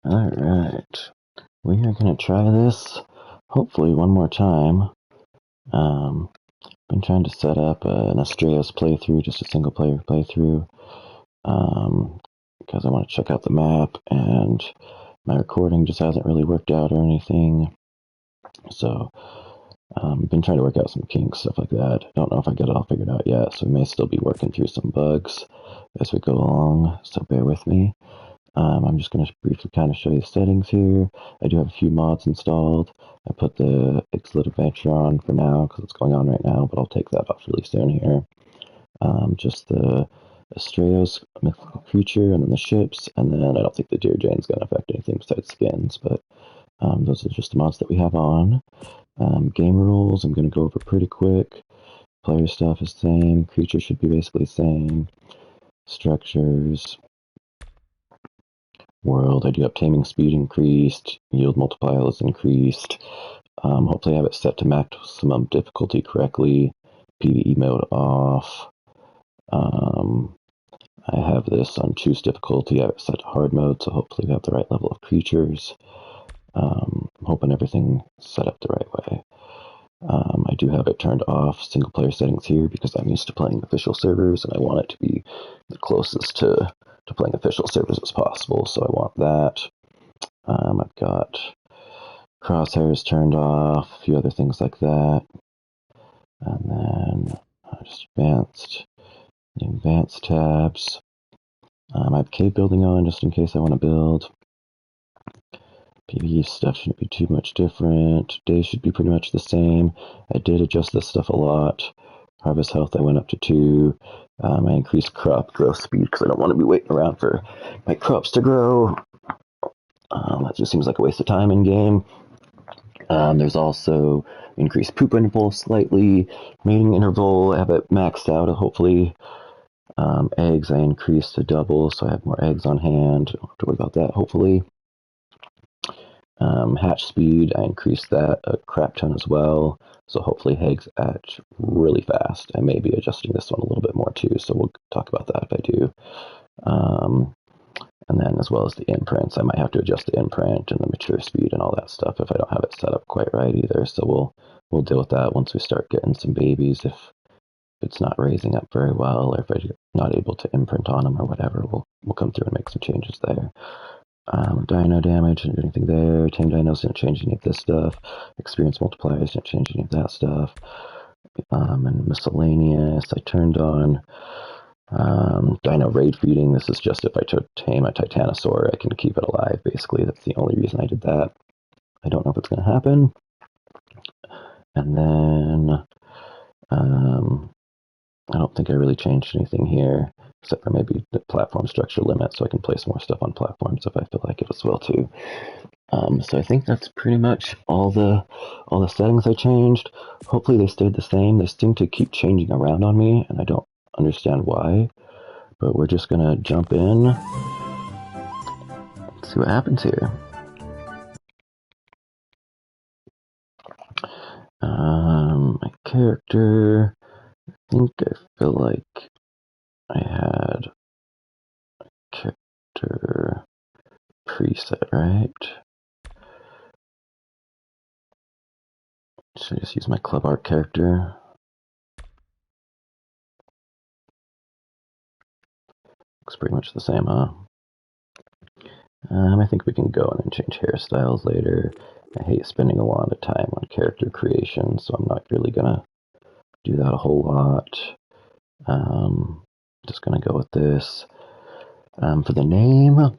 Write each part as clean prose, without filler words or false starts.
Alright, we are going to try this, hopefully one more time. Been trying to set up an Astraeos playthrough, just a single player playthrough, because I want to check out the map, and my recording just hasn't really worked out or anything. So, been trying to work out some kinks, stuff like that. Don't know if I got it all figured out yet, so we may still be working through some bugs as we go along, so bear with me. I'm just going to briefly kind of show you the settings here. I do have a few mods installed. I put the Ixalit Adventure on for now because it's going on right now, but I'll take that off really soon here. Just the Astraeos mythical creature, and then the ships, and then I don't think the Deer Jane's going to affect anything besides skins, but those are just the mods that we have on. Game rules, I'm going to go over pretty quick. Player stuff is the same. Creature should be basically the same. Structures. World, I do have taming speed increased, yield multiplier is increased. Hopefully I have it set to maximum difficulty correctly. PvE mode off. I have this on choose difficulty. I have it set to hard mode, so hopefully we have the right level of creatures. Hoping everything set up the right way. I do have it turned off single player settings here because I'm used to playing official servers and I want it to be the closest to playing official servers as possible, so I want that. I've got crosshairs turned off, a few other things like that. And then just advanced tabs. I have cave building on just in case I want to build. PvE stuff shouldn't be too much different. Days should be pretty much the same. I did adjust this stuff a lot. Harvest health I went up to 2. I increased crop growth speed because I don't want to be waiting around for my crops to grow. That just seems like a waste of time in game. There's also increased poop interval slightly. Mating interval, I have it maxed out, hopefully. Eggs I increased to double, so I have more eggs on hand. Don't have to worry about that, hopefully. Hatch speed, I increased that a crap ton as well. So hopefully eggs hatch really fast. I may be adjusting this one a little bit more too, so we'll talk about that if I do. And then as well as the imprints, I might have to adjust the imprint and the mature speed and all that stuff if I don't have it set up quite right either. So we'll deal with that once we start getting some babies. If it's not raising up very well, or if I'm not able to imprint on them or whatever, we'll come through and make some changes there. Dino damage, didn't do anything there. Tame dinos didn't change any of this stuff. Experience multipliers didn't change any of that stuff. And miscellaneous, I turned on dino raid feeding. This is just if I tame a titanosaur, I can keep it alive, basically. That's the only reason I did that. I don't know if it's going to happen. And then I don't think I really changed anything here, except for maybe the platform structure limit, so I can place more stuff on platforms if I feel like it as well too. So I think that's pretty much all the settings I changed. Hopefully they stayed the same. They seem to keep changing around on me, and I don't understand why. But we're just gonna jump in and see what happens here. My character, I think I feel like I had a character preset, right? Should I just use my club art character? Looks pretty much the same, huh? I think we can go in and change hairstyles later. I hate spending a lot of time on character creation, so I'm not really gonna do that a whole lot. Just gonna go with this. For the name,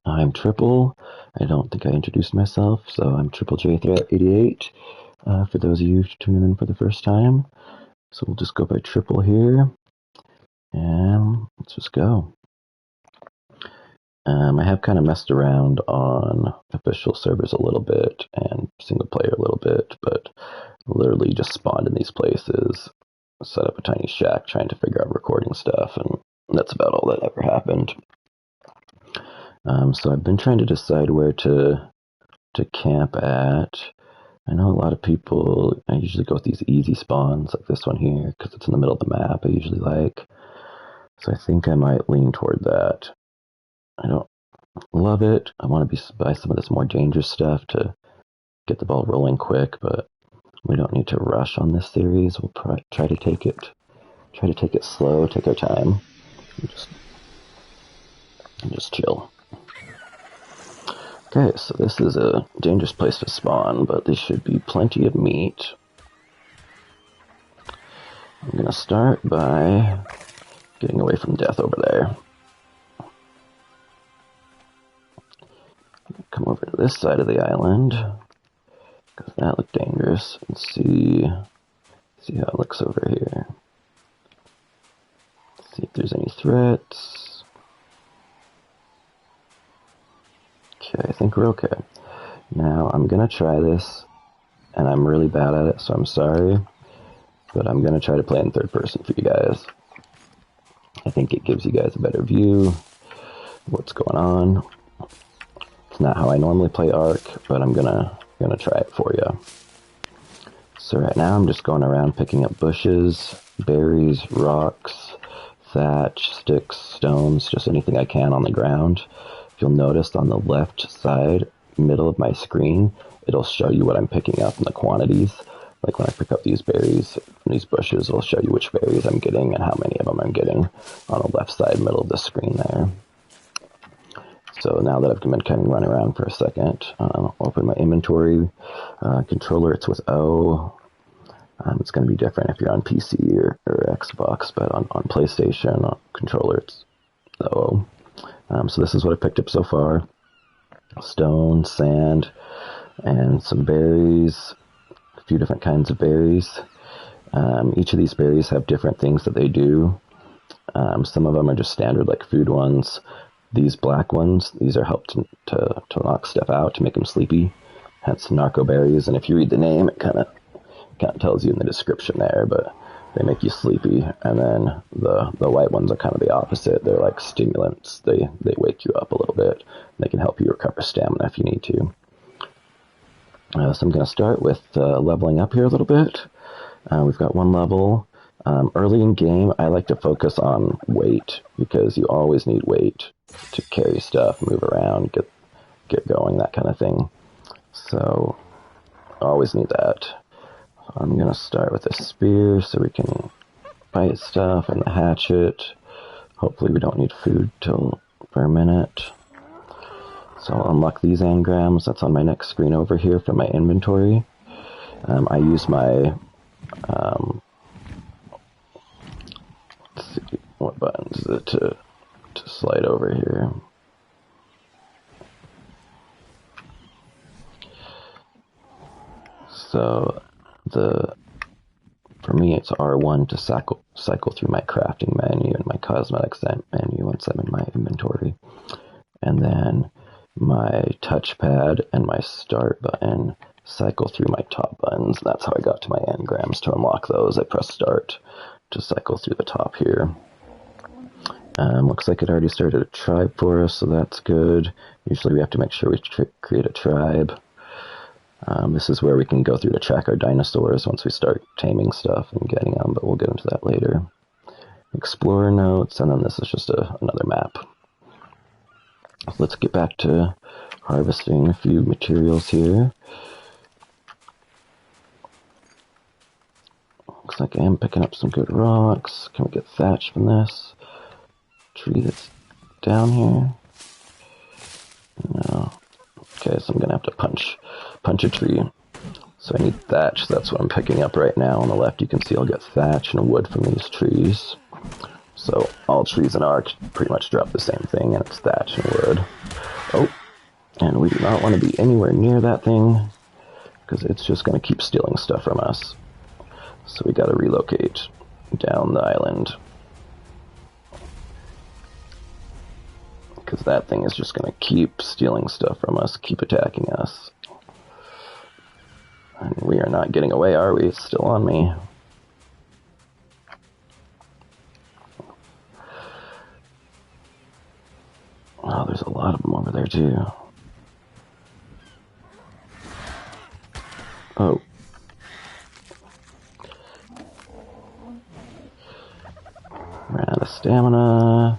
I'm Triple. I don't think I introduced myself, so I'm Triple J Threat 88. For those of you tuning in for the first time, so we'll just go by Triple here, and let's just go. I have kind of messed around on official servers a little bit and single player a little bit, but literally just spawned in these places, set up a tiny shack trying to figure out recording stuff, and that's about all that ever happened. So I've been trying to decide where to camp at. I know a lot of people, I usually go with these easy spawns like this one here because it's in the middle of the map. I usually like, so I think I might lean toward that. I don't Love it. I want to buy some of this more dangerous stuff to get the ball rolling quick, but we don't need to rush on this series. We'll try to take it slow, take our time, and just chill. Okay, so this is a dangerous place to spawn, but there should be plenty of meat. I'm gonna start by getting away from death over there. Come over to this side of the island, because that looked dangerous, and see how it looks over here. See if there's any threats. Okay, I think we're okay. Now, I'm gonna try this, and I'm really bad at it, so I'm sorry, but I'm gonna try to play in third person for you guys. I think it gives you guys a better view of what's going on. It's not how I normally play Ark, but I'm gonna try it for you. So right now I'm just going around picking up bushes, berries, rocks, thatch, sticks, stones, just anything I can on the ground. If you'll notice on the left side, middle of my screen, it'll show you what I'm picking up and the quantities. Like when I pick up these berries from these bushes, it'll show you which berries I'm getting and how many of them I'm getting on the left side, middle of the screen there. So now that I've been kind of running around for a second, I'll open my inventory. Controller, it's with O. It's going to be different if you're on PC or Xbox, but on PlayStation, controller, it's the O. So this is what I picked up so far. Stone, sand, and some berries. A few different kinds of berries. Each of these berries have different things that they do. Some of them are just standard, like food ones. These black ones, these are helped to knock stuff out, to make them sleepy. Hence narco berries, and if you read the name, it kind of tells you in the description there, but they make you sleepy. And then the white ones are kind of the opposite. They're like stimulants. They wake you up a little bit. They can help you recover stamina if you need to. So I'm going to start with leveling up here a little bit. We've got one level. Early in game, I like to focus on weight, because you always need weight to carry stuff, move around, get going, that kind of thing. So always need that. I'm going to start with a spear so we can bite stuff, and the hatchet. Hopefully we don't need food for a minute. So I'll unlock these engrams. That's on my next screen over here from my inventory. I use my... let's see, what buttons is it to slide over here? So for me, it's R1 to cycle through my crafting menu and my cosmetics menu once I'm in my inventory. And then my touchpad and my start button cycle through my top buttons. That's how I got to my engrams. To unlock those, I press start to cycle through the top here. Looks like it already started a tribe for us, so that's good. Usually we have to make sure we create a tribe. This is where we can go through to track our dinosaurs once we start taming stuff and getting them, but we'll get into that later. Explorer notes, and then this is just another map. Let's get back to harvesting a few materials here. Looks like I am picking up some good rocks. Can we get thatch from this tree that's down here? No. Okay, so I'm gonna have to punch a tree. So I need thatch. That's what I'm picking up right now. On the left, you can see I'll get thatch and wood from these trees. So all trees in Ark pretty much drop the same thing, and it's thatch and wood. Oh, and we do not want to be anywhere near that thing, because it's just going to keep stealing stuff from us. So we got to relocate down the island, because that thing is just going to keep stealing stuff from us, keep attacking us. And we are not getting away, are we? It's still on me. Oh, there's a lot of them over there, too. Oh. Ran out of stamina.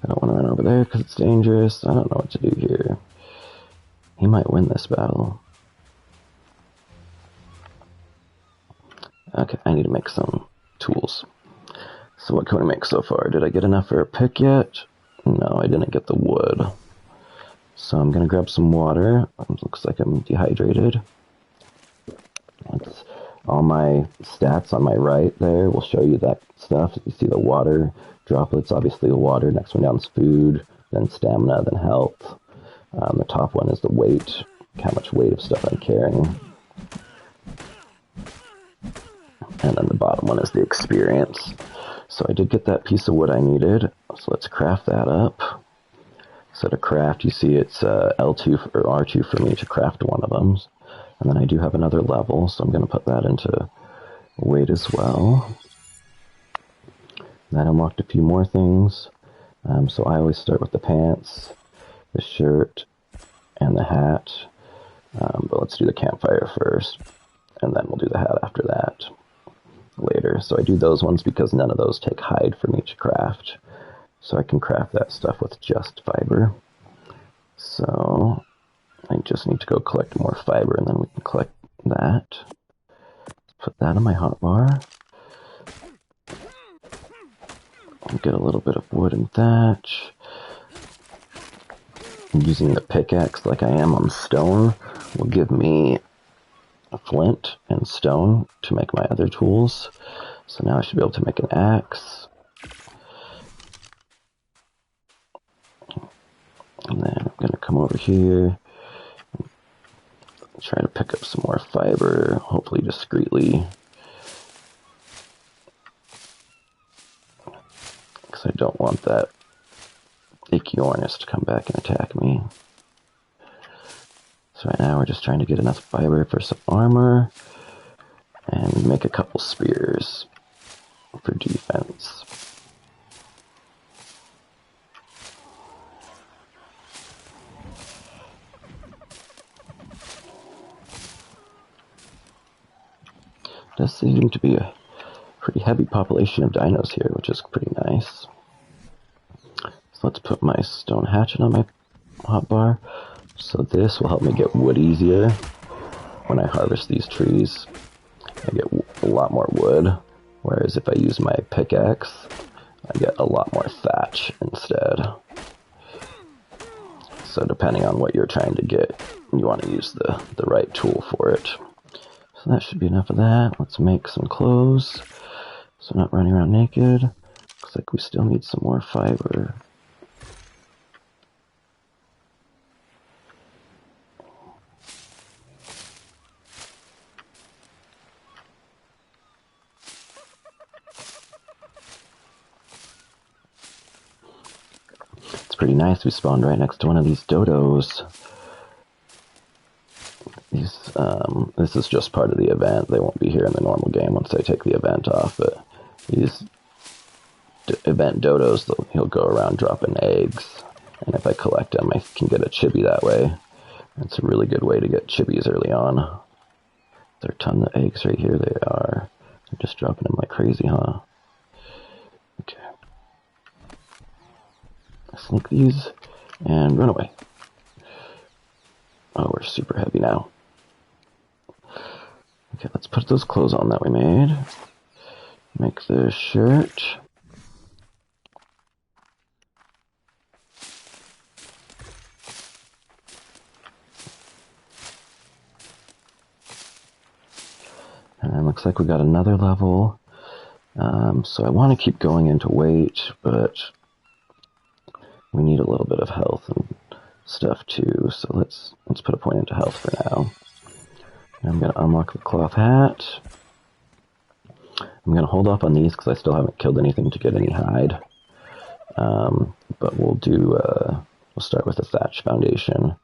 I don't want to run over there because it's dangerous. I don't know what to do here. He might win this battle. Okay, I need to make some tools. So what can we make so far? Did I get enough for a pick yet? No, I didn't get the wood. So I'm going to grab some water. It looks like I'm dehydrated. All my stats on my right there will show you that stuff. You see the water droplets, obviously the water. Next one down is food, then stamina, then health. The top one is the weight, how much weight of stuff I'm carrying. And then the bottom one is the experience. So I did get that piece of wood I needed. So let's craft that up. So to craft, you see it's L2 or R2 for me to craft one of them. And then I do have another level, so I'm going to put that into weight as well. That unlocked a few more things. So I always start with the pants, the shirt, and the hat. But let's do the campfire first, and then we'll do the hat after that later. So I do those ones because none of those take hide for me to craft. So I can craft that stuff with just fiber. So I just need to go collect more fiber, and then we can collect that. Put that in my hotbar. I'll get a little bit of wood and thatch. Using the pickaxe like I am on stone will give me a flint and stone to make my other tools. So now I should be able to make an axe. And then I'm going to come over here and try to pick up some more fiber, hopefully discreetly. Because I don't want that Ichthyornis to come back and attack me. So right now we're just trying to get enough fiber for some armor and make a couple spears for defense. Does seem to be a pretty heavy population of dinos here, which is pretty nice. So let's put my stone hatchet on my hotbar. So this will help me get wood easier when I harvest these trees. I get a lot more wood, whereas if I use my pickaxe, I get a lot more thatch instead. So depending on what you're trying to get, you want to use the right tool for it. So that should be enough of that. Let's make some clothes, so I'm not running around naked. Looks like we still need some more fiber. It's pretty nice. We spawned right next to one of these dodos. This is just part of the event. They won't be here in the normal game once I take the event off, but these event dodos, he'll go around dropping eggs, and if I collect them, I can get a chibi that way. It's a really good way to get chibis early on. There are a ton of eggs right here. They are. They're just dropping them like crazy, huh? Okay. Sneak these and run away. Oh, we're super heavy now. Okay, let's put those clothes on that we made. Make the shirt. And it looks like we got another level. So I want to keep going into weight, but we need a little bit of health and stuff too. So let's put a point into health for now. And I'm going to unlock the cloth hat. I'm going to hold off on these because I still haven't killed anything to get any hide. But we'll start with the thatch foundation.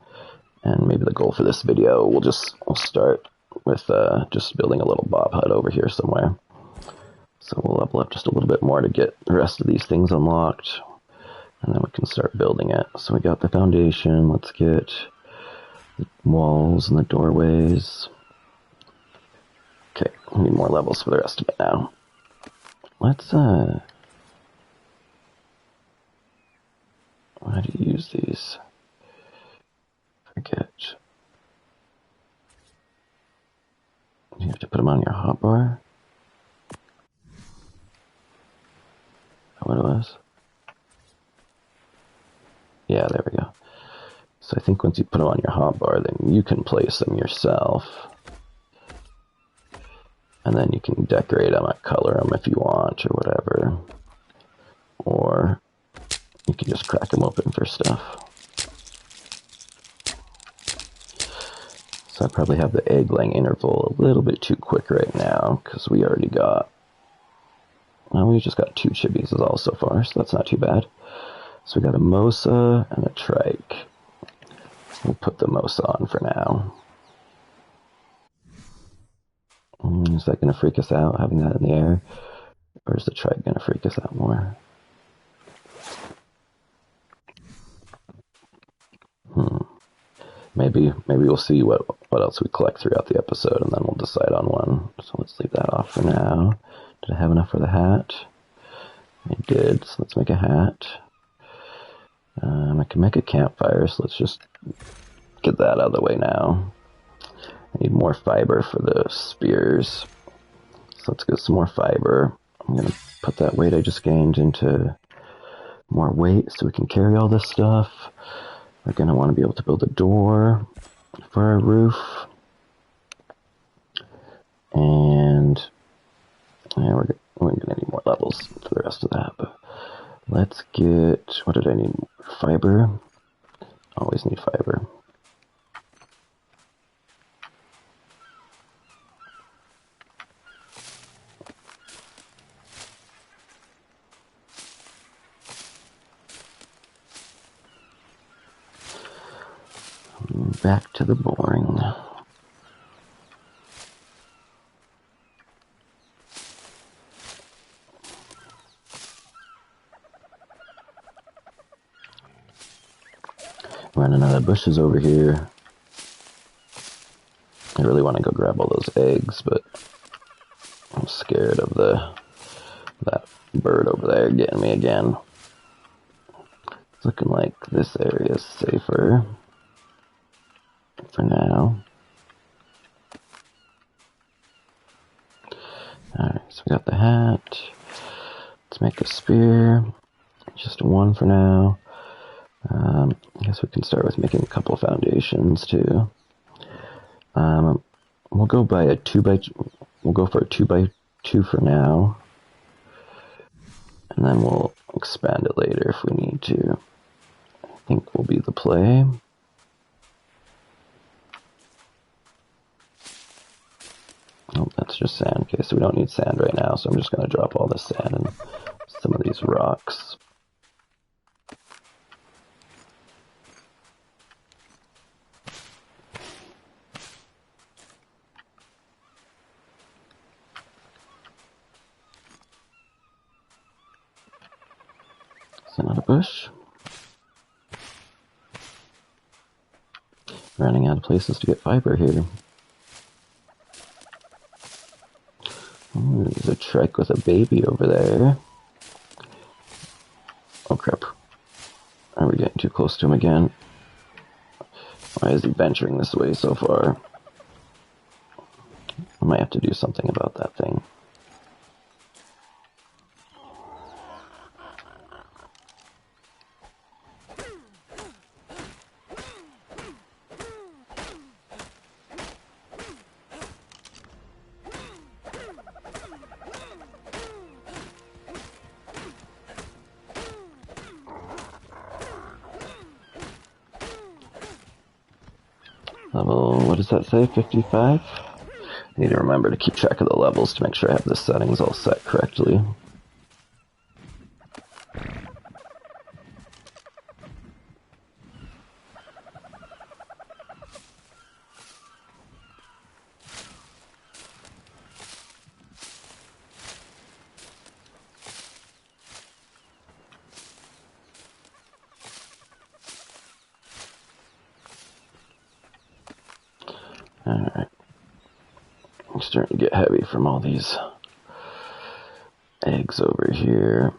And maybe the goal for this video, we'll start with just building a little bob hut over here somewhere. So we'll level up just a little bit more to get the rest of these things unlocked. And then we can start building it. So we got the foundation. Let's get the walls and the doorways. Okay, we need more levels for the rest of it now. Let's How do you use these? Forget. You have to put them on your hotbar? Is that what it was? Yeah, there we go. So I think once you put them on your hotbar, then you can place them yourself. And then you can decorate them and color them if you want or whatever. Or you can just crack them open for stuff. So I probably have the egg laying interval a little bit too quick right now because we already got, well, we just got 2 chibis is all so far, so that's not too bad. So we got a mosa and a trike. We'll put the mosa on for now. Is that going to freak us out, having that in the air? Or is the trike going to freak us out more? Maybe we'll see what else we collect throughout the episode, and then we'll decide on one. So let's leave that off for now. Did I have enough for the hat? I did, so let's make a hat. I can make a campfire, so let's just get that out of the way now. I need more fiber for the spears. So let's get some more fiber. I'm going to put that weight I just gained into more weight so we can carry all this stuff. We're going to want to be able to build a door for our roof. And yeah, we're going to need more levels for the rest of that. But let's get, what did I need? Fiber. Always need fiber. Back to the boring. Running out of bushes over here. I really want to go grab all those eggs, but I'm scared of that bird over there getting me again. It's looking like this area is safer for now. Alright, so we got the hat. Let's make a spear. Just 1 for now. I guess we can start with making a couple foundations too. We'll go by a 2x. We'll go for a 2x2 for now, and then we'll expand it later if we need to. I think will be the play. Oh, that's just sand. Okay, so we don't need sand right now, so I'm just going to drop all this sand and some of these rocks. Is that not a bush? Running out of places to get fiber here. Ooh, there's a trek with a baby over there. Oh crap. Are we getting too close to him again? Why is he venturing this way so far? I might have to do something about that thing. Level, what does that say, 55? I need to remember to keep track of the levels to make sure I have the settings all set correctly. Alright. I'm starting to get heavy from all these eggs over here.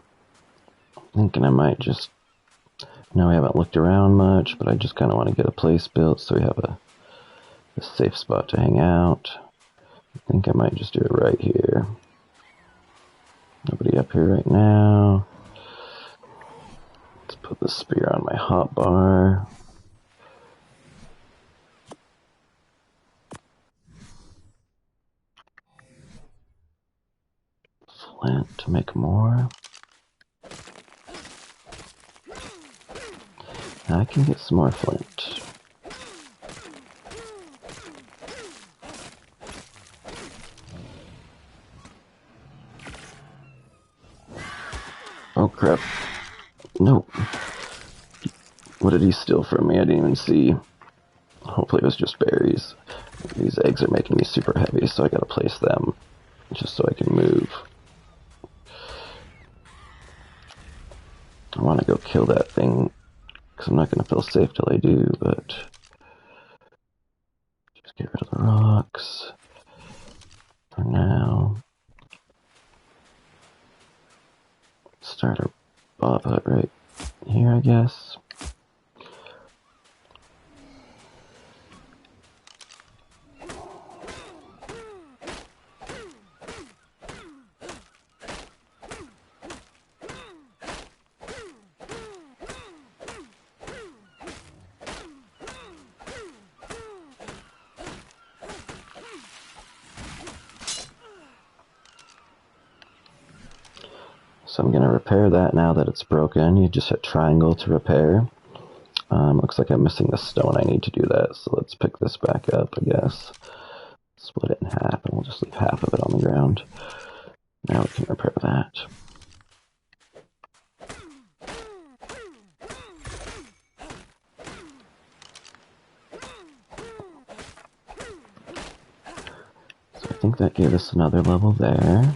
Thinking I might just Now we haven't looked around much, but I just kind of want to get a place built so we have a safe spot to hang out. I think I might just do it right here. Nobody up here right now. Let's put the spear on my hotbar. Flint to make more. I can get some more flint. Oh crap. Nope. What did he steal from me? I didn't even see. Hopefully it was just berries. These eggs are making me super heavy, so I gotta place them just so I can move. I want to go kill that thing because I'm not going to feel safe till I do, but just get rid of the rocks for now. Start our bob hut right here, I guess. So I'm going to repair that now that it's broken. You just hit triangle to repair. Looks like I'm missing the stone I need to do that, so let's pick this back up, I guess. Split it in half, and we'll just leave half of it on the ground. Now we can repair that. So I think that gave us another level there.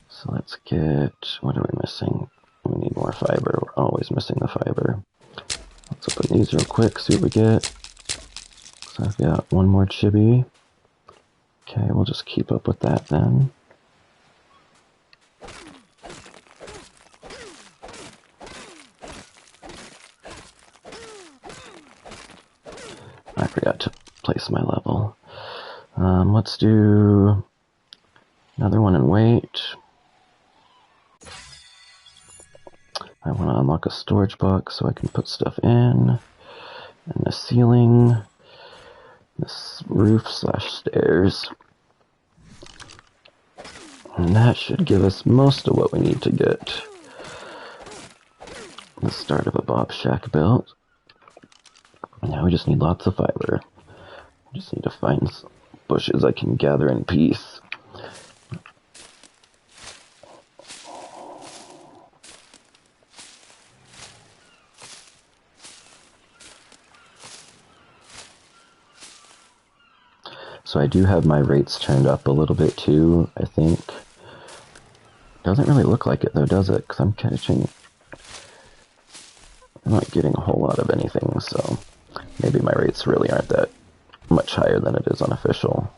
So let's get, what are we missing? We need more fiber. We're always missing the fiber. Let's open these real quick, see what we get. So I've got one more chibi. Okay, we'll just keep up with that then. I forgot to place my level. Let's do another one and wait. I want to unlock a storage box so I can put stuff in. And the ceiling. This roof / stairs. And that should give us most of what we need to get the start of a Bob Shack built. Now we just need lots of fiber. I just need to find some bushes I can gather in peace. So I do have my rates turned up a little bit too, I think. Doesn't really look like it though, does it? Because I'm not getting a whole lot of anything, so maybe my rates really aren't that much higher than it is unofficial.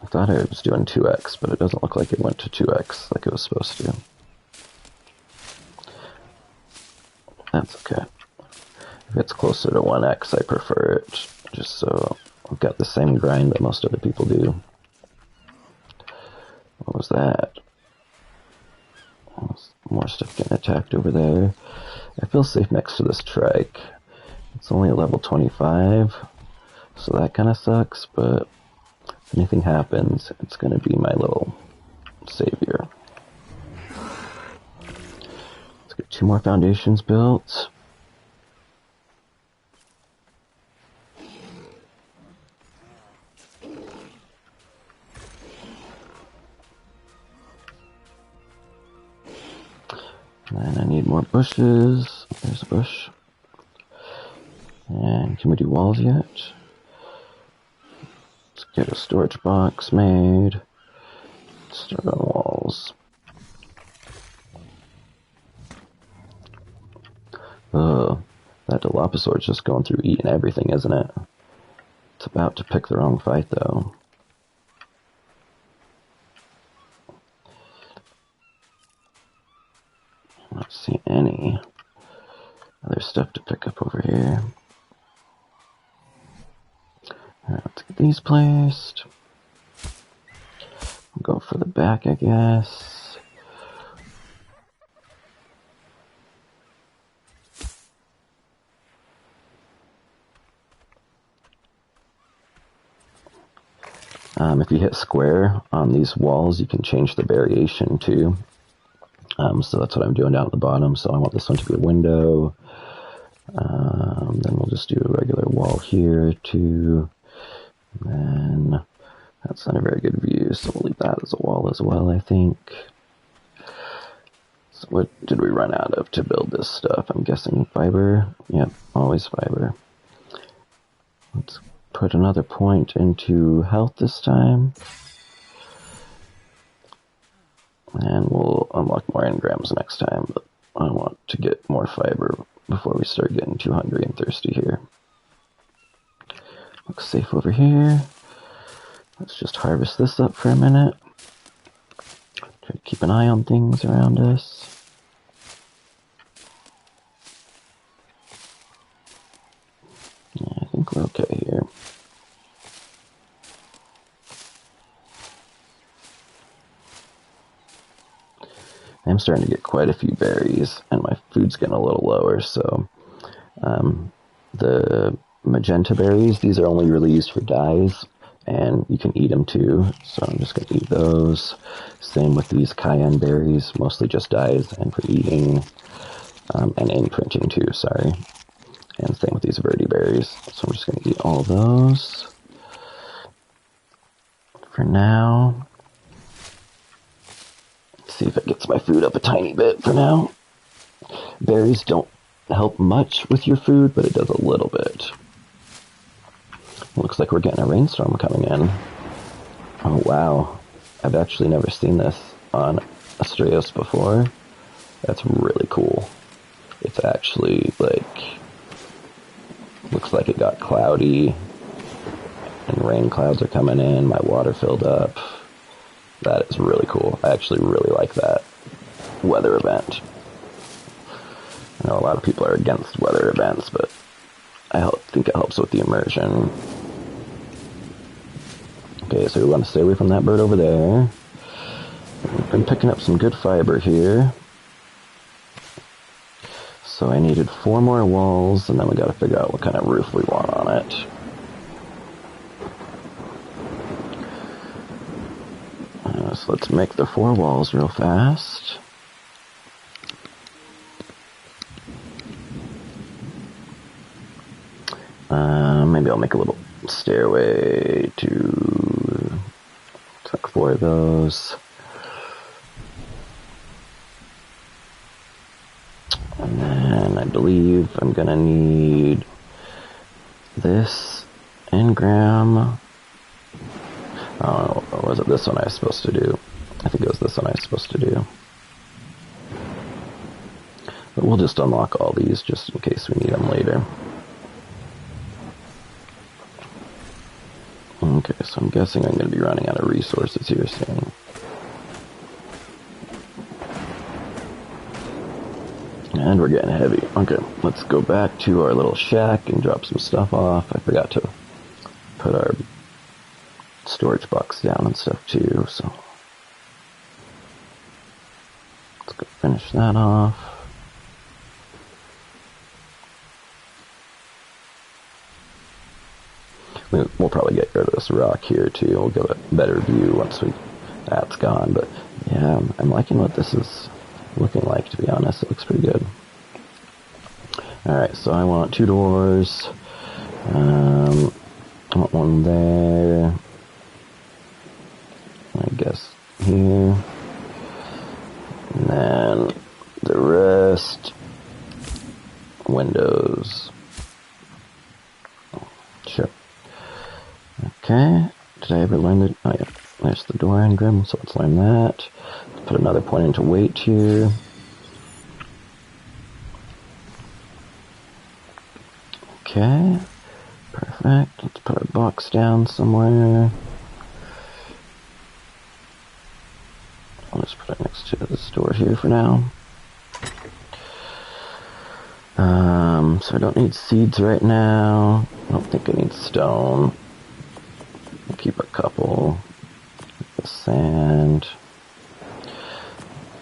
I thought I was doing 2x, but it doesn't look like it went to 2x like it was supposed to. That's okay. If it's closer to 1x, I prefer it, just so I've got the same grind that most other people do. What was that? More stuff getting attacked over there. I feel safe next to this trike. It's only a level 25, so that kind of sucks, but if anything happens, it's going to be my little savior. Let's get 2 more foundations built. And I need more bushes. There's a bush. And can we do walls yet? Let's get a storage box made. Start on walls. That Dilophosaur's just going through eating everything, isn't it? It's about to pick the wrong fight, though. I don't see any over here. Alright, let's get these placed. Go for the back, I guess. If you hit square on these walls, you can change the variation too. So that's what I'm doing down at the bottom. So I want this one to be a window. Then we'll just do a regular wall here too. And then that's not a very good view, so we'll leave that as a wall as well, I think. So what did we run out of to build this stuff? I'm guessing fiber. Yep, always fiber. Let's put another point into health this time. And we'll unlock more engrams next time, but I want to get more fiber before we start getting too hungry and thirsty here. Looks safe over here. Let's just harvest this up for a minute. Try to keep an eye on things around us. Yeah, I think we're okay here. I'm starting to get quite a few berries, and my food's getting a little lower, so the magenta berries, these are only really used for dyes, and you can eat them too, so I'm just going to eat those. Same with these cayenne berries, mostly just dyes and for eating, and imprinting too, sorry. And same with these verde berries, so I'm just going to eat all those for now. See if it gets my food up a tiny bit for now. Berries don't help much with your food, but it does a little bit. Looks like we're getting a rainstorm coming in. Oh wow, I've actually never seen this on Astraeos before. That's really cool. It's actually like, looks like it got cloudy and rain clouds are coming in. My water filled up. That is really cool. I actually really like that weather event. I know a lot of people are against weather events, but I think it helps with the immersion. Okay, so we want to stay away from that bird over there. We've been picking up some good fiber here. So I needed 4 more walls, and then we got to figure out what kind of roof we want on it. So let's make the 4 walls real fast. Maybe I'll make a little stairway to like 4 of those. And then I believe I'm gonna need this engram. Oh, or was it this one I was supposed to do? I think it was this one I was supposed to do. But we'll just unlock all these just in case we need them later. Okay, so I'm guessing I'm going to be running out of resources here soon. And we're getting heavy. Okay, let's go back to our little shack and drop some stuff off. I forgot to put our storage box down and stuff too, so let's go finish that off. We'll probably get rid of this rock here too. We'll get a better view once that's gone. But yeah, I'm liking what this is looking like, to be honest. It looks pretty good. Alright, so I want 2 doors. I want one there. I guess here. And then the rest windows. Sure. Okay, did I ever learn the... Oh yeah, there's the door engram, so let's learn that. Let's put another point into weight here. Okay, perfect. Let's put our box down somewhere. I'll just put it next to this door here for now. So I don't need seeds right now. I don't think I need stone. I'll keep a couple. The sand.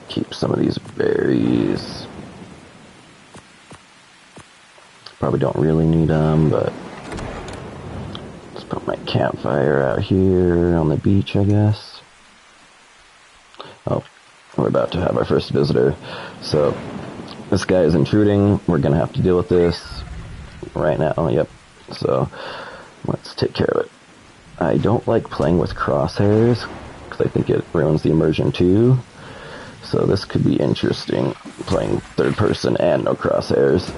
Keep some of these berries. Probably don't really need them, but let's put my campfire out here on the beach, I guess. Oh, we're about to have our first visitor. So this guy is intruding. We're gonna have to deal with this right now. Yep. So let's take care of it. I don't like playing with crosshairs because I think it ruins the immersion too. So this could be interesting, playing third person and no crosshairs.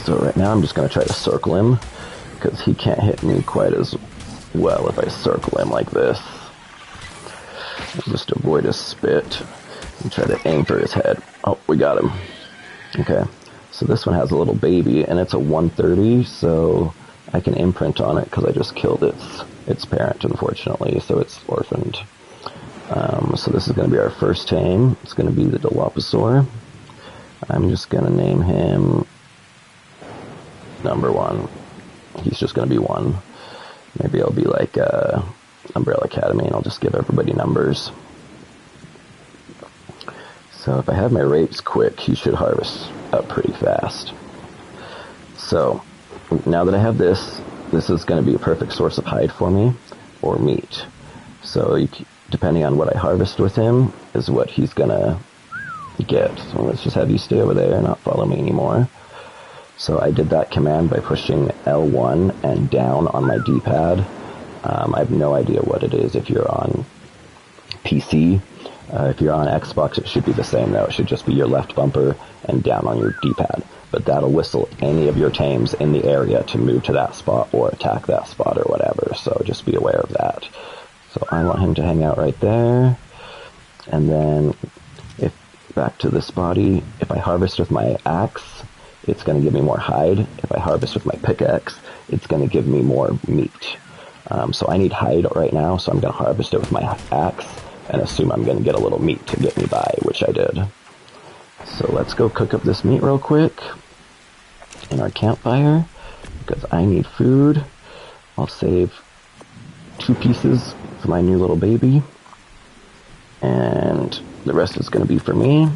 So right now I'm just going to try to circle him, because he can't hit me quite as well if I circle him like this. Just avoid his spit and try to aim for his head. Oh, we got him. Okay, so this one has a little baby, and it's a 130, so I can imprint on it because I just killed its parent, unfortunately, so it's orphaned. So this is going to be our first tame. It's going to be the Dilophosaur. I'm just going to name him number 1. He's just going to be 1. Maybe I'll be like Umbrella Academy, and I'll just give everybody numbers. So if I have my rapes quick, he should harvest up pretty fast. So now that I have this is going to be a perfect source of hide for me, or meat. So depending on what I harvest with him is what he's going to get. So let's just have you stay over there and not follow me anymore. So I did that command by pushing L1 and down on my D-pad. I have no idea what it is if you're on PC. If you're on Xbox, it should be the same though. It should just be your left bumper and down on your D-pad. But that'll whistle any of your tames in the area to move to that spot or attack that spot or whatever. So just be aware of that. So I want him to hang out right there. And then back to this body, if I harvest with my axe, it's going to give me more hide. If I harvest with my pickaxe, it's going to give me more meat. So I need hide right now, so I'm going to harvest it with my axe and assume I'm going to get a little meat to get me by, which I did. So let's go cook up this meat real quick in our campfire, because I need food. I'll save 2 pieces for my new little baby, and the rest is going to be for me.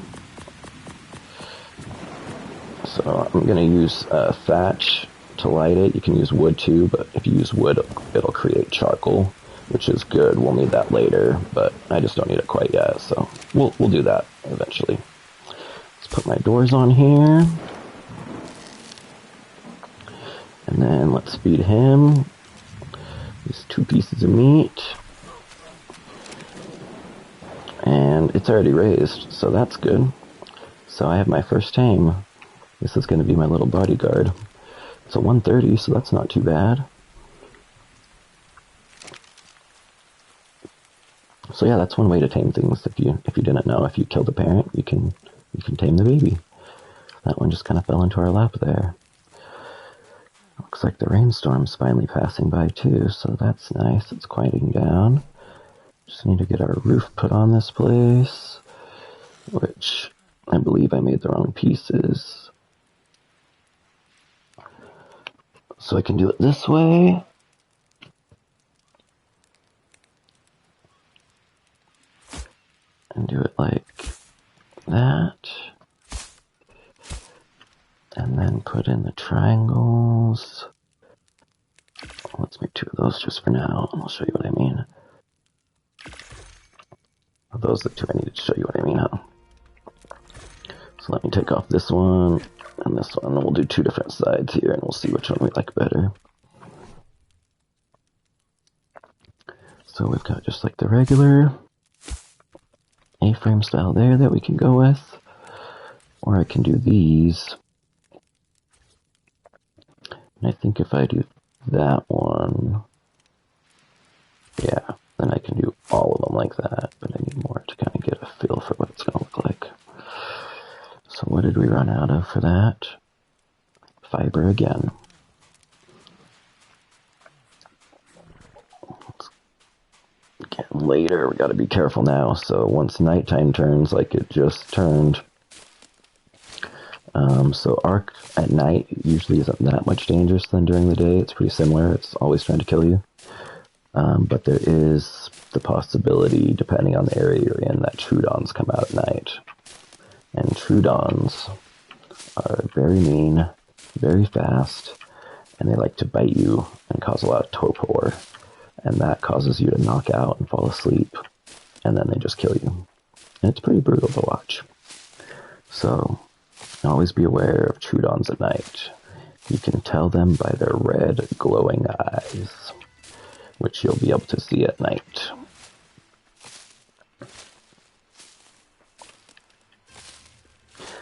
So I'm going to use thatch to light it. You can use wood too, but if you use wood, it'll create charcoal, which is good. We'll need that later, but I just don't need it quite yet, so we'll do that eventually. Let's put my doors on here. And then let's feed him these 2 pieces of meat. And it's already raised, so that's good. So I have my first tame. This is going to be my little bodyguard. It's a 130, so that's not too bad. So yeah, that's one way to tame things. If you didn't know, if you kill the parent, you can tame the baby. That one just kind of fell into our lap there. Looks like the rainstorm's finally passing by too, so that's nice. It's quieting down. Just need to get our roof put on this place, which I believe I made the wrong pieces. So I can do it this way. And do it like that. And then put in the triangles. Let's make 2 of those just for now, and I'll show you what I mean. Those are the 2 I needed to show you what I mean, huh? So let me take off this one and this one, and we'll do 2 different sides here, and we'll see which one we like better. So we've got just like the regular A-frame style there that we can go with, or I can do these. And I think if I do that one, yeah, then I can do all of them like that, but I need more to kind of get a feel for what it's going to look like. So what did we run out of for that? Fiber again. It's getting later, we got to be careful now. So once nighttime turns, like it just turned, So Ark at night usually isn't that much dangerous than during the day. It's pretty similar. It's always trying to kill you. But there is the possibility, depending on the area you're in, that Troodons come out at night. And Troodons are very mean, very fast, and they like to bite you and cause a lot of torpor. And that causes you to knock out and fall asleep. And then they just kill you. And it's pretty brutal to watch. So always be aware of Troodons at night. You can tell them by their red, glowing eyes, which you'll be able to see at night.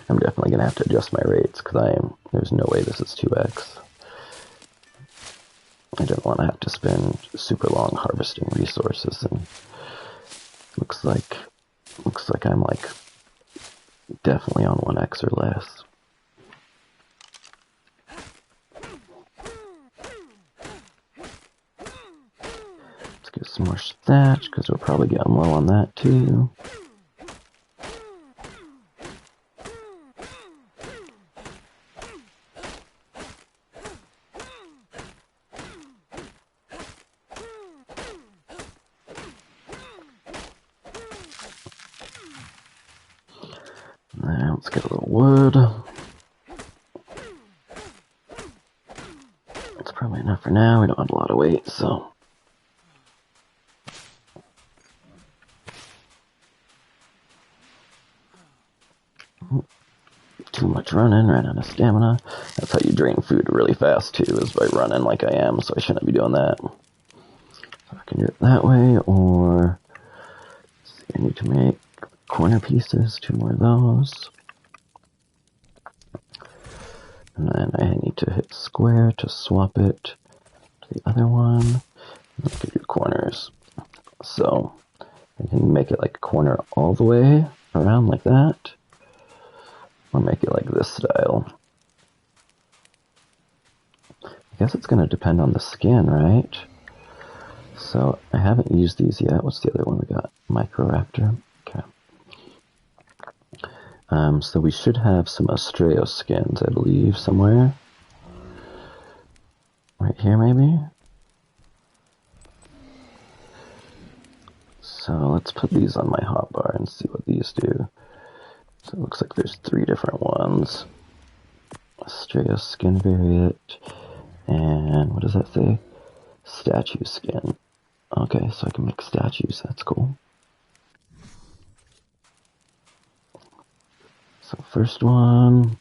I'm definitely going to have to adjust my rates, because there's no way this is 2x. I don't want to have to spend super long harvesting resources, and looks like I'm like definitely on 1x or less. Let's get some more thatch, because we're probably getting low on that too. Now let's get a little wood. That's probably enough for now. We don't have a lot of weight, so. Too much running, ran out of stamina. That's how you drain food really fast too, is by running like I am, so I shouldn't be doing that. So I can do it that way, or let's see, I need to make corner pieces, 2 more of those. And then I need to hit square to swap it to the other one. And I can do corners. So I can make it like a corner all the way around like that, or make it like this style. I guess it's going to depend on the skin, right? So I haven't used these yet. What's the other one we got? Microraptor. Okay. So we should have some Astraeos skins, I believe, somewhere. Right here, maybe? So let's put these on my hotbar and see what these do. So it looks like there's 3 different ones. Astraeos skin variant, and what does that say? Statue skin. Okay, so I can make statues, that's cool. So first one.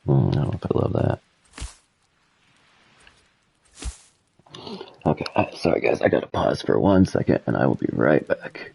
I don't know if I love that. Okay, sorry guys, I gotta pause for 1 second and I will be right back.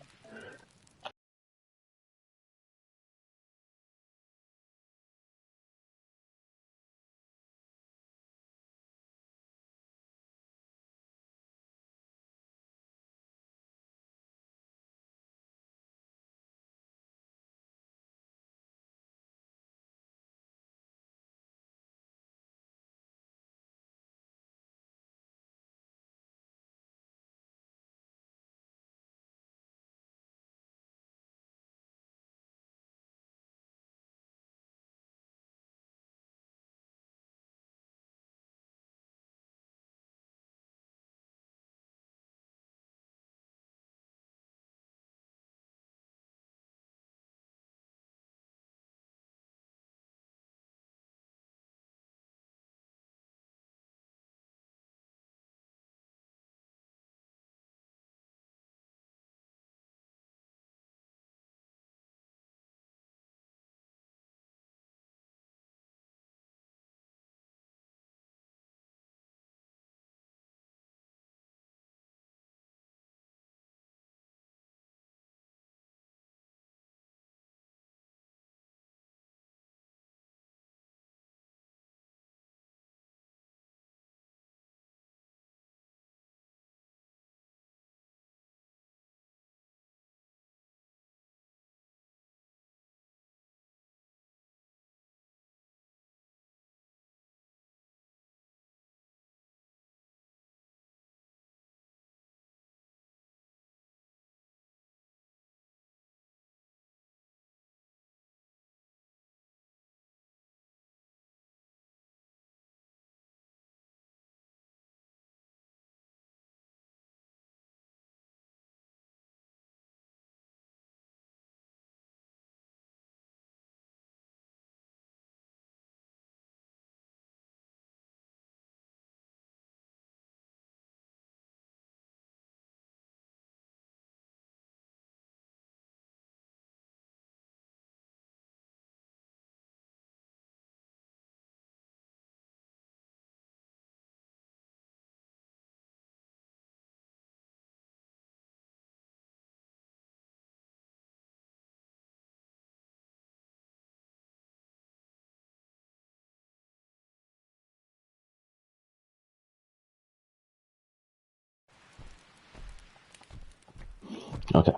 Okay,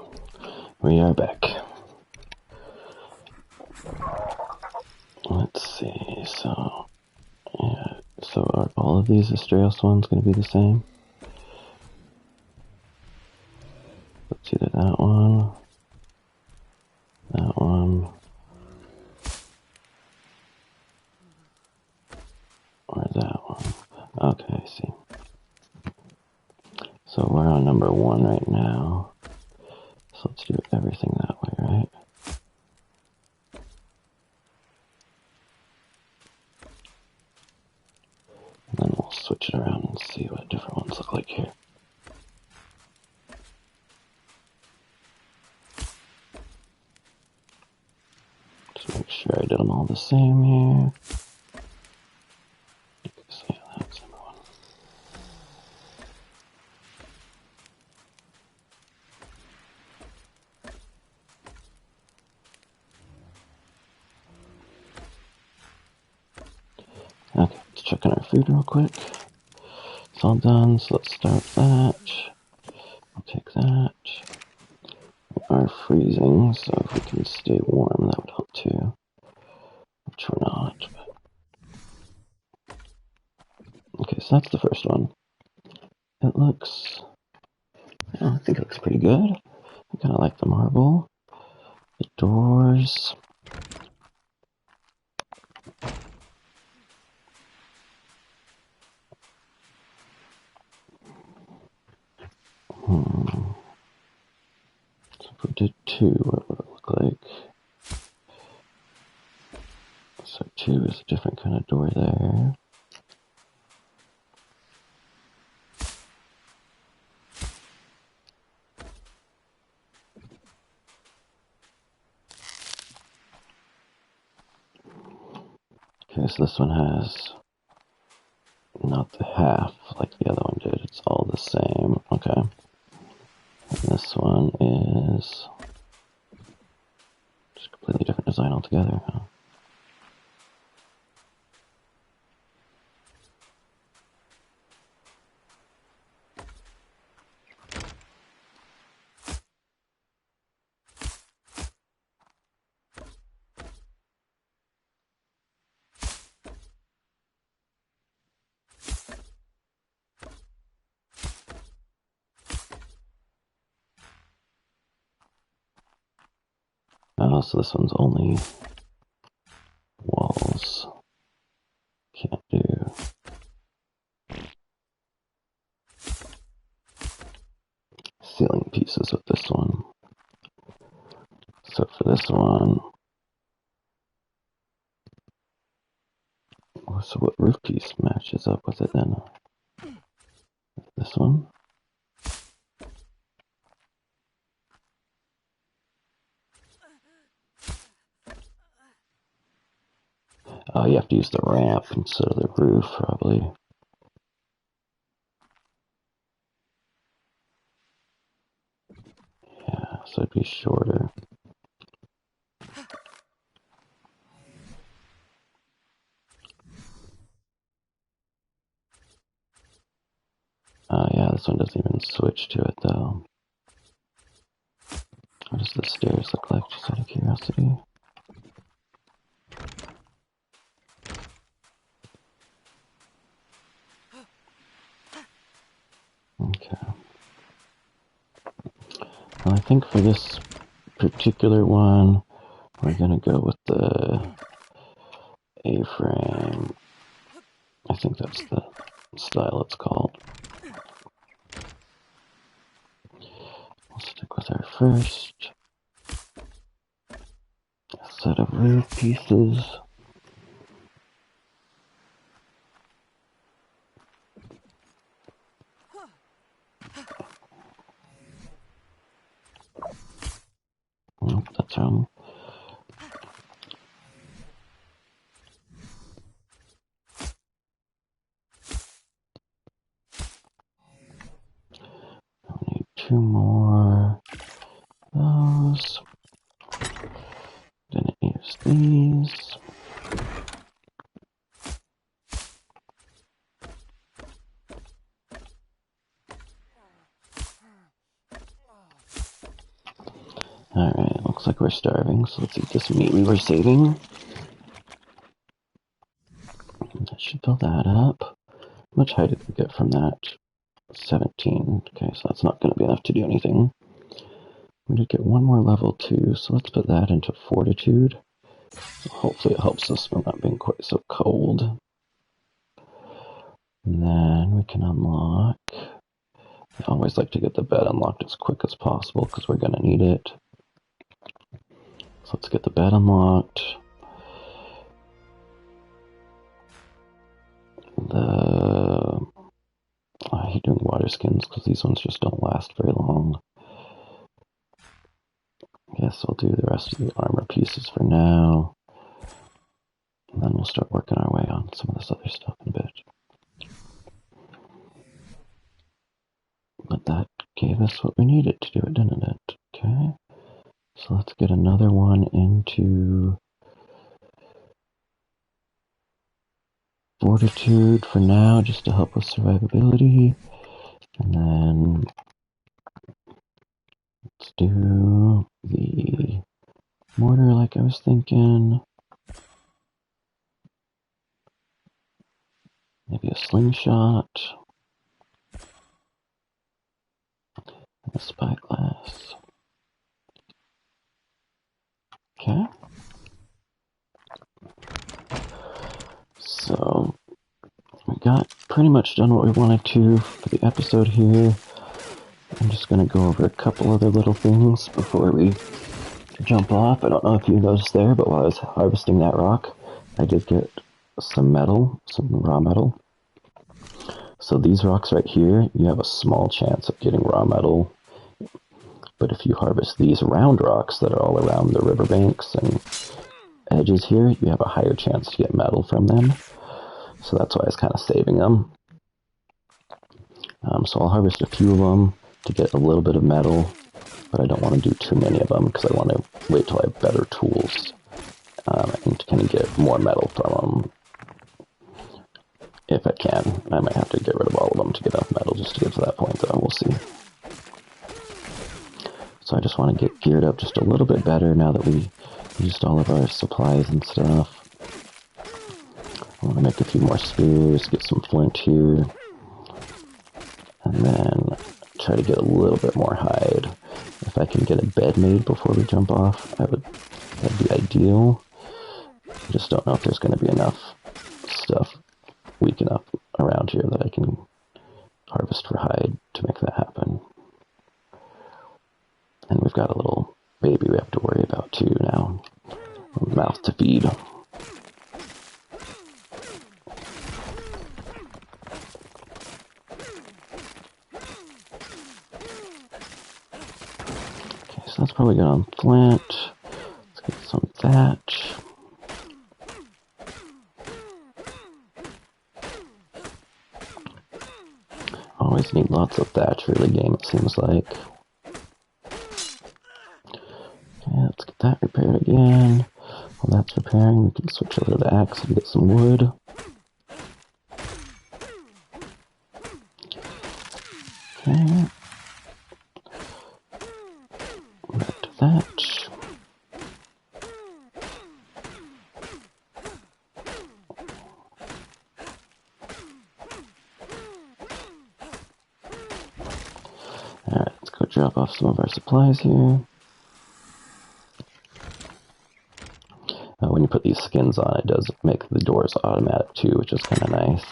we are back. Let's see, so, yeah, so are all of these Astraeos ones going to be the same? Let's either that one, or that one. Okay, I see. So we're on number 1 right now. So let's do everything that way, right? And then we'll switch it around and see what different ones look like here. Just make sure I did them all the same here. Okay, so yeah, that's number 1. Okay, let's check on our food real quick. It's all done, so let's start that. I'll take that. We are freezing, so if we can stay warm, that would help too. Which we're not. But... Okay, so that's the first one. It looks... I think it looks pretty good. I kind of like the marble. The doors... So if we did 2, what would it look like? So 2 is a different kind of door there. Okay, so this one has not the half like the other one did. It's all the same. Okay. And this one is just a completely different design altogether, huh? Oh, so this one's only walls. Can't do ceiling pieces with this one. So for this one, so what roof piece matches up with it then? This one? Oh, you have to use the ramp instead of the roof, probably. Yeah, so it'd be shorter. Oh yeah, this one doesn't even switch to it though. What does the stairs look like, just out of curiosity? Okay. Well, I think for this particular one, we're gonna go with the A-frame. I think that's the style it's called. We'll stick with our first set of roof pieces. Nope, that's wrong. We need 2 more of those. Then use these. Alright, looks like we're starving, so let's eat this meat we were saving. That should fill that up. How much height did we get from that? 17. Okay, so that's not going to be enough to do anything. We did get one more level too, so let's put that into fortitude. Hopefully it helps us from not being quite so cold. And then we can unlock. I always like to get the bed unlocked as quick as possible because we're going to need it. So let's get the bed unlocked. I hate doing water skins because these ones just don't last very long. Guess I'll do the rest of the armor pieces for now. And then we'll start working our way on some of this other stuff in a bit. But that gave us what we needed to do it, didn't it? Okay. So let's get another one into fortitude for now, just to help with survivability. And then let's do the mortar like I was thinking. Maybe a slingshot. And a spyglass. Okay. So we got pretty much done what we wanted to for the episode here. I'm just going to go over a couple other little things before we jump off. I don't know if you noticed there, but while I was harvesting that rock, I did get some metal, some raw metal. So these rocks right here, you have a small chance of getting raw metal. But if you harvest these round rocks that are all around the riverbanks and edges here, you have a higher chance to get metal from them. So that's why I was kind of saving them. So I'll harvest a few of them to get a little bit of metal, but I don't want to do too many of them because I want to wait till I have better tools and kind of get more metal from them. If I can. I might have to get rid of all of them to get enough metal just to get to that point, though. We'll see. So I just want to get geared up just a little bit better now that we used all of our supplies and stuff. I want to make a few more spears, get some flint here, and then try to get a little bit more hide. If I can get a bed made before we jump off, that'd be ideal. I just don't know if there's going to be enough stuff weak enough around here that I can harvest for hide to make that happen. And we've got a little baby we have to worry about too now. A mouth to feed. Okay, so that's probably good on flint. Let's get some thatch. Always need lots of thatch for the game, it seems like. Okay, let's get that repaired again. While that's repairing, we can switch over to the axe and get some wood. Okay. Back to thatch. Alright, let's go drop off some of our supplies here. When you put these skins on, it does make the doors automatic too, which is kind of nice.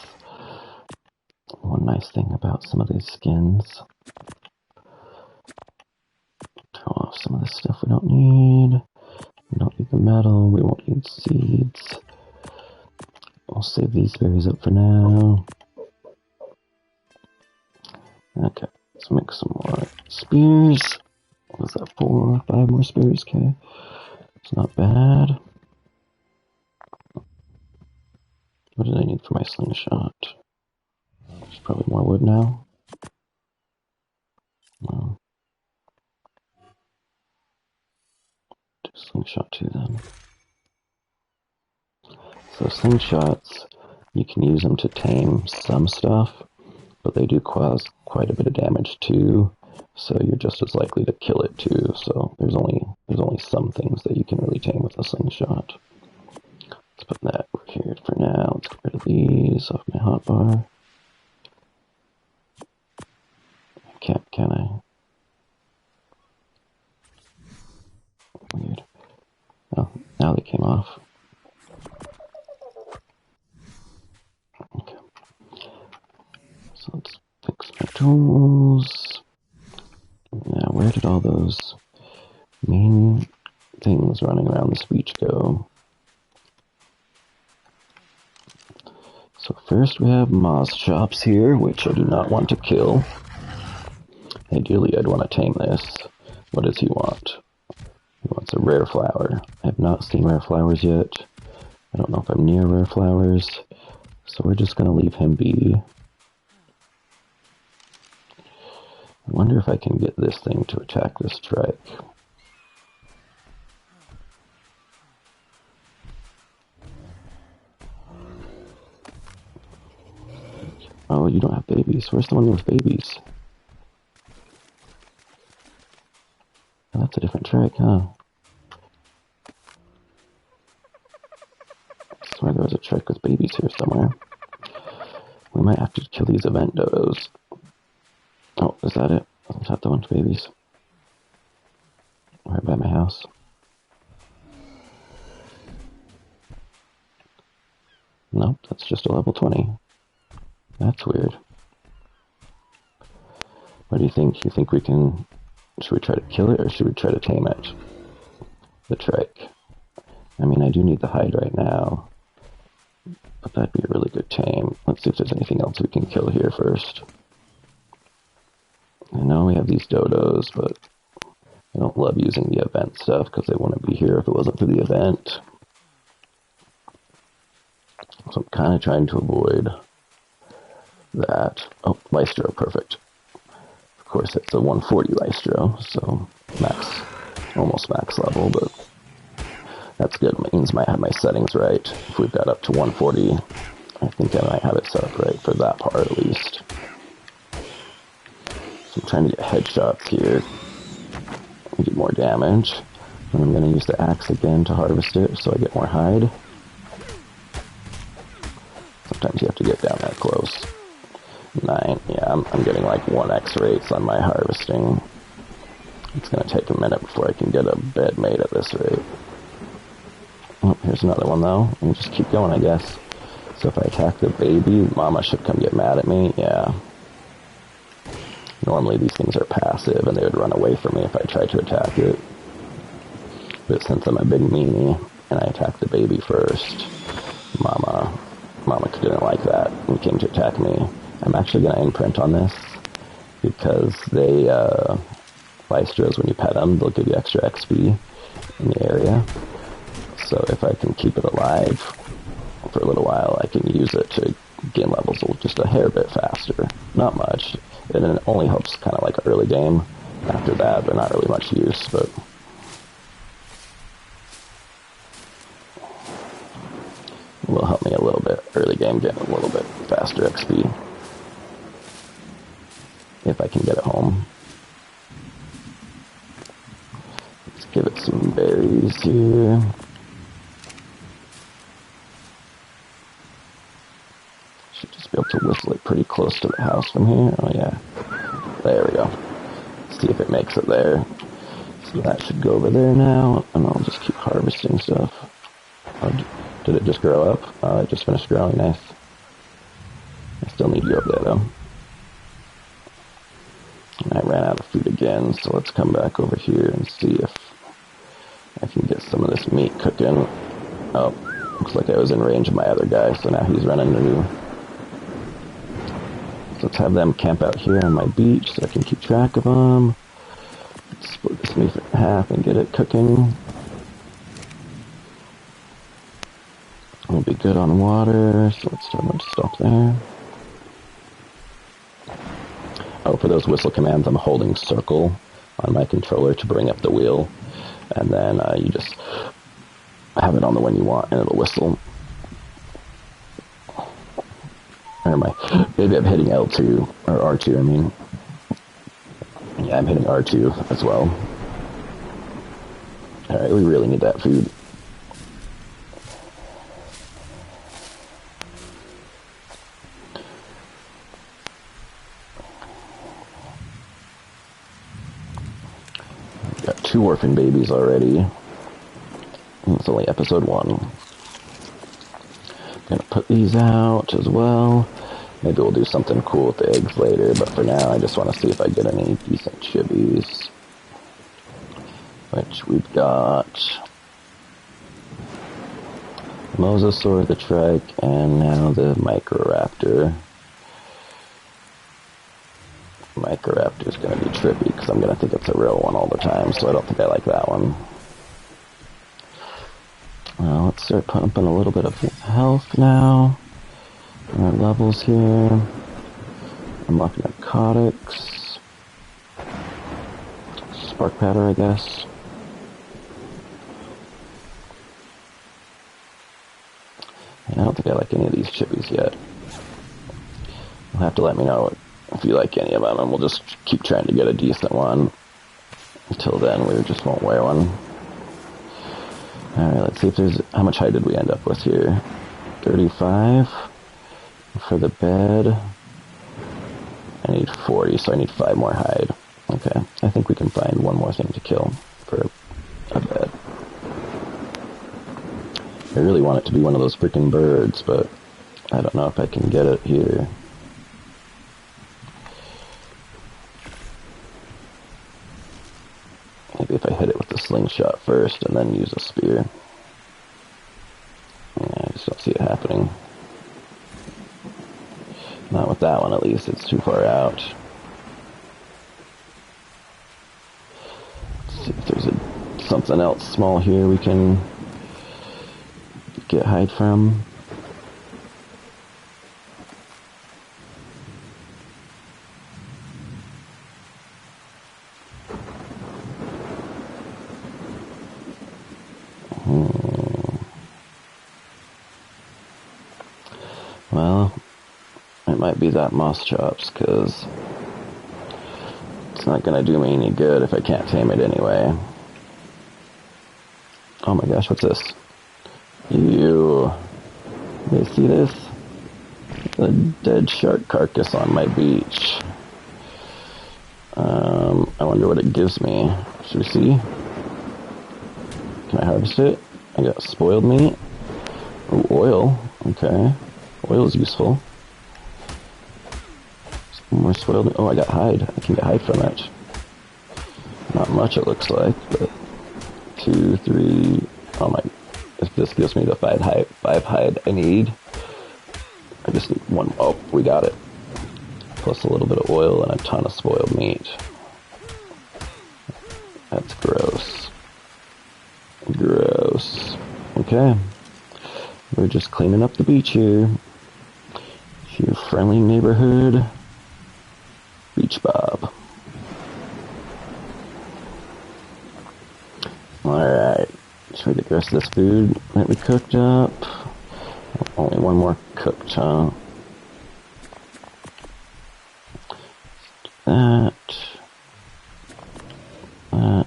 One nice thing about some of these skins. Throw off some of the stuff we don't need. We don't need the metal, we won't need seeds. I'll save these berries up for now. Okay, let's make some more spears. What was that, 4 or 5 more spears? Okay, it's not bad. What did I need for my slingshot? There's probably more wood now. Well, do slingshot too then. So slingshots, you can use them to tame some stuff, but they do cause quite a bit of damage too. so you're just as likely to kill it too. So there's only some things that you can really tame with a slingshot. Let's put that over here for now. Let's get rid of these off my hotbar. Can I? Weird. Oh, now they came off. Okay. So let's fix my tools. Now, where did all those main things running around this beach go? So first we have Moz Chops here, which I do not want to kill. Ideally, I'd want to tame this. What does he want? He wants a rare flower. I have not seen rare flowers yet. I don't know if I'm near rare flowers, so we're just going to leave him be. I wonder if I can get this thing to attack this trike. Oh, you don't have babies. Where's the one with babies? Oh, that's a different trike, huh? I swear there was a trike with babies here somewhere. We might have to kill these event dodos. Oh, is that it? Is that the one with babies? Right by my house. Nope, that's just a level 20. That's weird. What do you think? You think we can... Should we try to kill it, or should we try to tame it? The trike. I mean, I do need the hide right now. But that'd be a really good tame. Let's see if there's anything else we can kill here first. I know we have these dodos, but I don't love using the event stuff because they wouldn't be here if it wasn't for the event. So I'm kind of trying to avoid that. Oh, Lystro, perfect. Of course, it's a 140 Lystro, so almost max level, but that's good. It means I might have my settings right. If we've got up to 140, I think I might have it set up right for that part at least. So I'm trying to get headshots here and get more damage. And I'm going to use the axe again to harvest it so I get more hide. Sometimes you have to get down that close. 9, yeah, I'm getting like 1x rates on my harvesting. It's going to take a minute before I can get a bed made at this rate. Oh, here's another one though. And just keep going, I guess. So if I attack the baby, Mama should come get mad at me. Yeah. Normally these things are passive and they would run away from me if I tried to attack it. But since I'm a big meanie and I attacked the baby first, Mama didn't like that and came to attack me. I'm actually going to imprint on this because they, Lystros, when you pet them, they'll give you extra XP in the area. So if I can keep it alive for a little while, I can use it to gain levels just a hair bit faster. Not much. And it only helps kind of like early game. After that, they're not really much use, but... it will help me a little bit. Early game, get a little bit faster XP. If I can get it home. Let's give it some berries here. Should just be able to whistle it pretty close to the house from here. Oh yeah. There we go. See if it makes it there. So that should go over there now, and I'll just keep harvesting stuff. Oh, did it just grow up? Oh, it just finished growing, nice. I still need you over there though. And I ran out of food again, so let's come back over here and see if I can get some of this meat cooking. Oh, looks like I was in range of my other guy, so now he's running into... So let's have them camp out here on my beach so I can keep track of them. Let's split this meat in half and get it cooking. We'll be good on water, so let's tell them to stop there. Oh, for those whistle commands, I'm holding circle on my controller to bring up the wheel, and then you just have it on the one you want, and it'll whistle. Or maybe I'm hitting L2, or R2, I mean. Yeah, I'm hitting R2 as well. Alright, we really need that food. Got 2 orphan babies already. It's only episode 1. I'm gonna put these out as well. Maybe we'll do something cool with the eggs later, but for now I just want to see if I get any decent chibis. Which we've got Mosasaur, the Trike, and now the Microraptor. Microraptor's gonna be trippy, because I'm gonna think it's a real one all the time, so I don't think I like that one. Let's start pumping a little bit of health now. Our levels here. Unlock narcotics. Spark powder, I guess. I don't think I like any of these chippies yet. You'll have to let me know if you like any of them, and we'll just keep trying to get a decent one. Until then, we just won't wear one. Alright, let's see if there's... How much hide did we end up with here? 35 for the bed. I need 40, so I need 5 more hide. Okay, I think we can find one more thing to kill for a bed. I really want it to be one of those freaking birds, but I don't know if I can get it here. Maybe if I hit it with the slingshot first and then use a spear. Yeah, I just don't see it happening. Not with that one, at least. It's too far out. Let's see if there's something else small here we can get hide from. Well, it might be that moss chops, because it's not going to do me any good if I can't tame it anyway. Oh my gosh, what's this? You see this? A dead shark carcass on my beach. I wonder what it gives me. Should we see? Can I harvest it? I got spoiled meat. Ooh, oil. Okay. Oil is useful. Some more spoiled meat. Oh, I got hide. I can get hide from it. Not much, it looks like, but 2, 3. Oh my. If this gives me the 5 hide I need. I just need 1. Oh, we got it. Plus a little bit of oil and a ton of spoiled meat. That's gross. Gross. Okay. We're just cleaning up the beach here. Your friendly neighborhood beach bob. Alright. Should we get the rest of this food that we cooked up? Only one more cooked, huh? That. So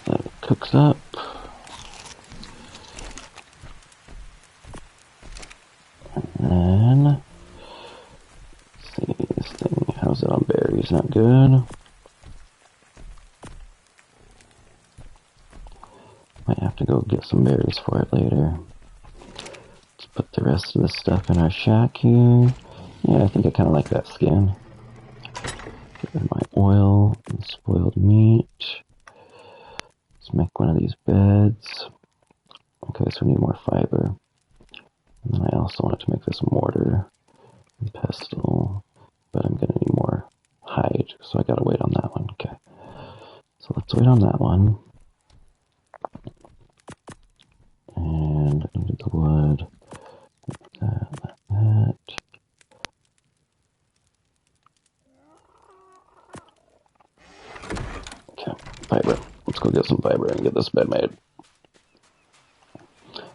that cooks up. And then, let's see, this thing, how's it on berries? Not good. Might have to go get some berries for it later. Let's put the rest of the stuff in our shack here. Yeah, I think I kind of like that skin. Get rid of my oil and spoiled meat. Let's make one of these beds. Okay, so we need more fiber. And then I also wanted to make this mortar and pestle, but I'm gonna need more hide, so I gotta wait on that one. Okay, so let's wait on that one. And into the wood. That. Okay, fiber. Let's go get some fiber and get this bed made.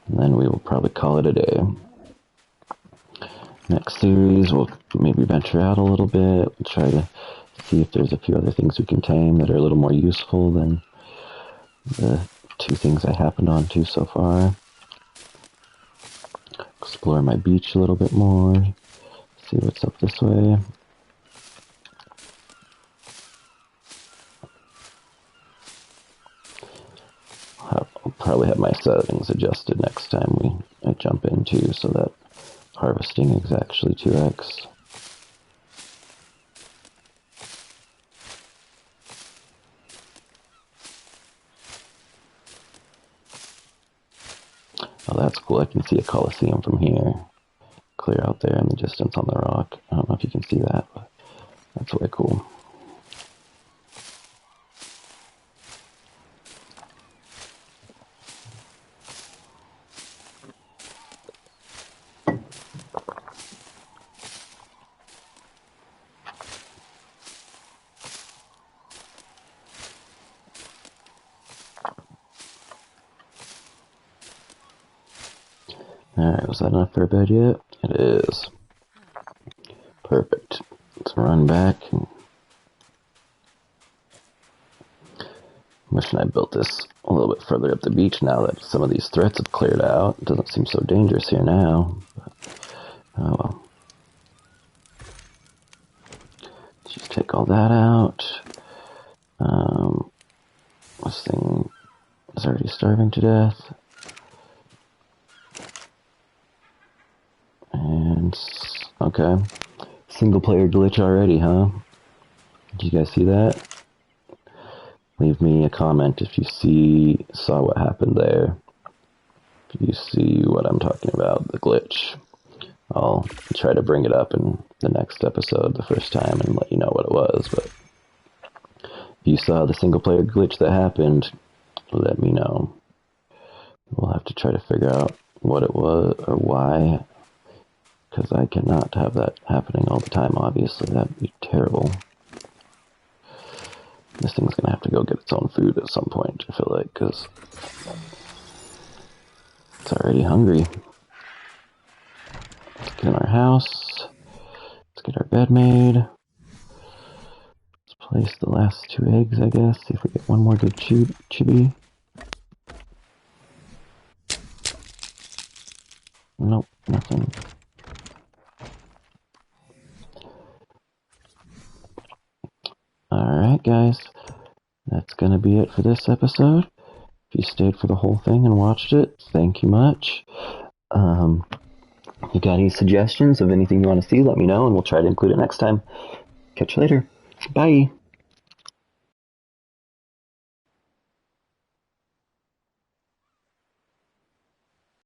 And then we will probably call it a day. Next series, we'll maybe venture out a little bit. We'll try to see if there's a few other things we can tame that are a little more useful than the 2 things I happened onto so far. Explore my beach a little bit more. See what's up this way. I'll probably have my settings adjusted next time I jump into so that harvesting is actually 2x. Oh, that's cool. I can see a Colosseum from here. Clear out there in the distance on the rock. I don't know if you can see that, but that's way cool. Alright, was that enough for a bed yet? It is. Perfect. Let's run back. Wishing I built this a little bit further up the beach now that some of these threats have cleared out. It doesn't seem so dangerous here now. But, oh well. Let's just take all that out. This thing is already starving to death. And, okay. Single player glitch already, huh? Did you guys see that? Leave me a comment if you saw what happened there. If you see what I'm talking about, the glitch. I'll try to bring it up in the next episode the first time and let you know what it was, but if you saw the single player glitch that happened, let me know. We'll have to try to figure out what it was or why, because I cannot have that happening all the time, obviously. That'd be terrible. This thing's gonna have to go get its own food at some point, I feel like, because it's already hungry. Let's get in our house. Let's get our bed made. Let's place the last 2 eggs, I guess. See if we get one more good chibi. Nope, nothing. Alright, guys. That's gonna be it for this episode. If you stayed for the whole thing and watched it, thank you much. If you got any suggestions of anything you want to see, let me know, and we'll try to include it next time. Catch you later. Bye.